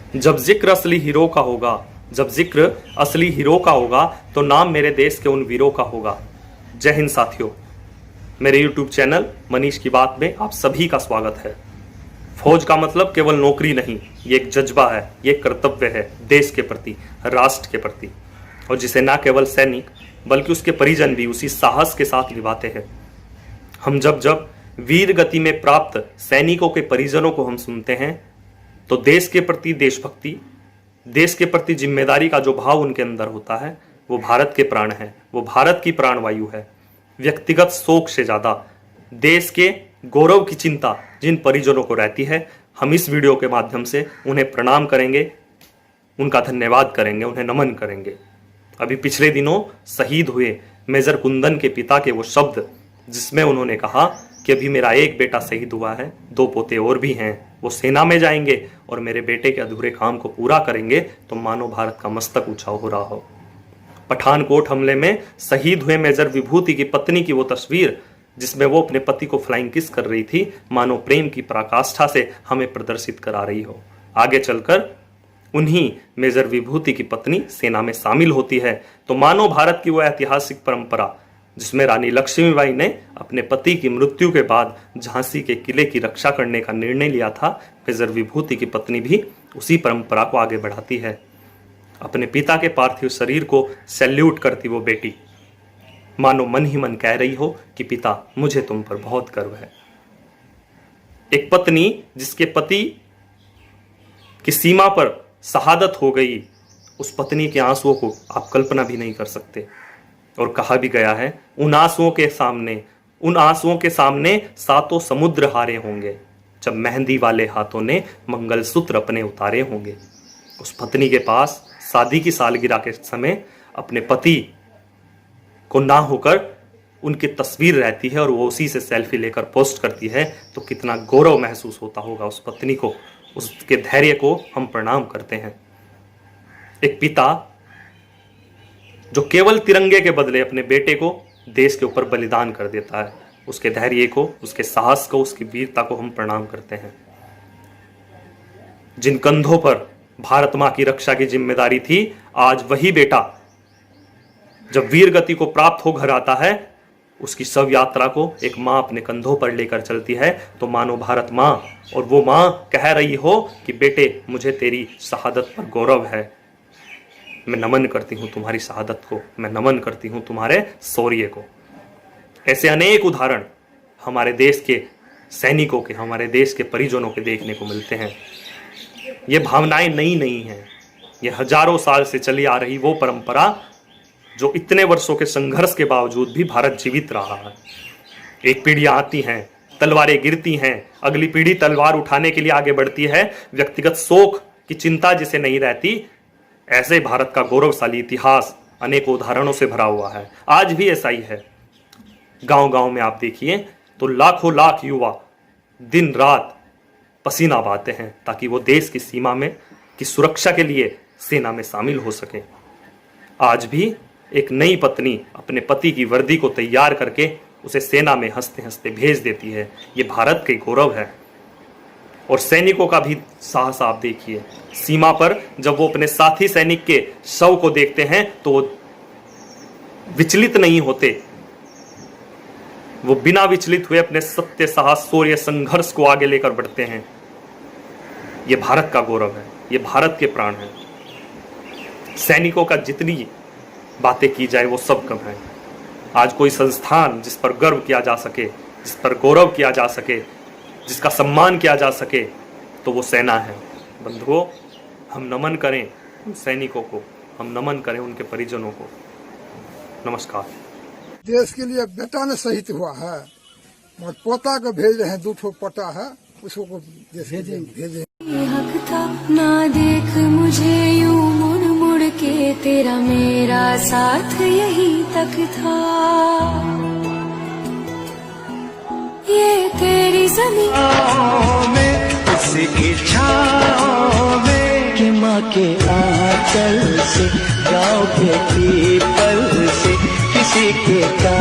जब जिक्र असली हीरो का होगा, जब जिक्र असली हीरो का होगा तो नाम मेरे देश के उन वीरों का होगा। जय हिंद साथियों, मेरे YouTube चैनल मनीष की बात में आप सभी का स्वागत है। फौज का मतलब केवल नौकरी नहीं, ये एक जज्बा है, ये एक कर्तव्य है देश के प्रति, राष्ट्र के प्रति, और जिसे ना केवल सैनिक बल्कि उसके परिजन भी उसी साहस के साथ निभाते हैं। हम जब वीर गति में प्राप्त सैनिकों के परिजनों को हम सुनते हैं तो देश के प्रति देशभक्ति, देश के प्रति जिम्मेदारी का जो भाव उनके अंदर होता है वो भारत के प्राण है, वो भारत की प्राणवायु है। व्यक्तिगत शोक से ज्यादा देश के गौरव की चिंता जिन परिजनों को रहती है, हम इस वीडियो के माध्यम से उन्हें प्रणाम करेंगे, उनका धन्यवाद करेंगे, उन्हें नमन करेंगे। अभी पिछले दिनों शहीद हुए मेजर कुंदन के पिता के वो शब्द जिसमें उन्होंने कहा कि अभी मेरा एक बेटा शहीद हुआ है, 2 पोते और भी हैं, वो सेना में जाएंगे और मेरे बेटे के अधूरे काम को पूरा करेंगे तो मानो भारत का मस्तक ऊंचा हो रहा हो। पठानकोट हमले में शहीद हुए मेजर विभूति की पत्नी की वो तस्वीर जिसमें वो अपने पति को फ्लाइंग किस कर रही थी, मानो प्रेम की पराकाष्ठा से हमें प्रदर्शित करा रही हो। आगे चलकर उन्हीं मेजर विभूति की पत्नी सेना में शामिल होती है तो मानो भारत की वो ऐतिहासिक परंपरा जिसमें रानी लक्ष्मीबाई ने अपने पति की मृत्यु के बाद झांसी के किले की रक्षा करने का निर्णय लिया था, मेजर विभूति की पत्नी भी उसी परंपरा को आगे बढ़ाती है। अपने पिता के पार्थिव शरीर को सैल्यूट करती वो बेटी मानो मन ही मन कह रही हो कि पिता, मुझे तुम पर बहुत गर्व है। एक पत्नी जिसके पति की सीमा पर शहादत हो गई, उस पत्नी के आंसुओं को आप कल्पना भी नहीं कर सकते। और कहा भी गया है, उन आंसुओं के सामने 7 समुद्र हारे होंगे जब मेहंदी वाले हाथों ने मंगलसूत्र अपने उतारे होंगे। उस पत्नी के पास शादी की सालगिरह के समय अपने पति को ना होकर उनकी तस्वीर रहती है और वो उसी से सेल्फी लेकर पोस्ट करती है तो कितना गौरव महसूस होता होगा उस पत्नी को। उसके धैर्य को हम प्रणाम करते हैं। एक पिता जो केवल तिरंगे के बदले अपने बेटे को देश के ऊपर बलिदान कर देता है, उसके धैर्य को, उसके साहस को, उसकी वीरता को हम प्रणाम करते हैं। जिन कंधों पर भारत मां की रक्षा की जिम्मेदारी थी, आज वही बेटा जब वीर गति को प्राप्त हो घर आता है, उसकी शव यात्रा को एक मां अपने कंधों पर लेकर चलती है तो मानो भारत मां और वो मां कह रही हो कि बेटे, मुझे तेरी शहादत पर गौरव है, मैं नमन करती हूं तुम्हारी शहादत को, मैं नमन करती हूं तुम्हारे शौर्य को। ऐसे अनेक उदाहरण हमारे देश के सैनिकों के, हमारे देश के परिजनों के देखने को मिलते हैं। ये भावनाएं नई नहीं हैं, ये हजारों साल से चली आ रही वो परंपरा जो इतने वर्षों के संघर्ष के बावजूद भी भारत जीवित रहा है। एक पीढ़ी आती हैं, तलवारें गिरती हैं, अगली पीढ़ी तलवार उठाने के लिए आगे बढ़ती है। व्यक्तिगत शोक की चिंता जिसे नहीं रहती, ऐसे भारत का गौरवशाली इतिहास अनेकों उदाहरणों से भरा हुआ है। आज भी ऐसा ही है। गांव-गांव में आप देखिए तो लाखों लाख युवा दिन रात पसीना बहाते हैं ताकि वो देश की सीमा में की सुरक्षा के लिए सेना में शामिल हो सके। आज भी एक नई पत्नी अपने पति की वर्दी को तैयार करके उसे सेना में हंसते हंसते भेज देती है। ये भारत के गौरव है। और सैनिकों का भी साहस आप देखिए, सीमा पर जब वो अपने साथी सैनिक के शव को देखते हैं तो वो विचलित नहीं होते, वो बिना विचलित हुए अपने सत्य, साहस, शौर्य, संघर्ष को आगे लेकर बढ़ते हैं। ये भारत का गौरव है, ये भारत के प्राण है। सैनिकों का जितनी बातें की जाए वो सब कम है। आज कोई संस्थान जिस पर गर्व किया जा सके, जिस पर गौरव किया जा सके, जिसका सम्मान किया जा सके तो वो सेना है। बंधुओं, हम नमन करें उन सैनिकों को, हम नमन करें उनके परिजनों को। नमस्कार। देश के लिए बेटा ने शहीद हुआ है और पोता को भेज रहे हैं, 2 ठो पोता है, उसको देश के लिए भेजे। हक था ना देख मुझे यूं मुड़ मुड़ के, तेरा मेरा साथ यही तक था। ये तेरी ज़मीन में उसकी छाँव में कि माँ के आंचल से, गाँव के पीपल से, किसी के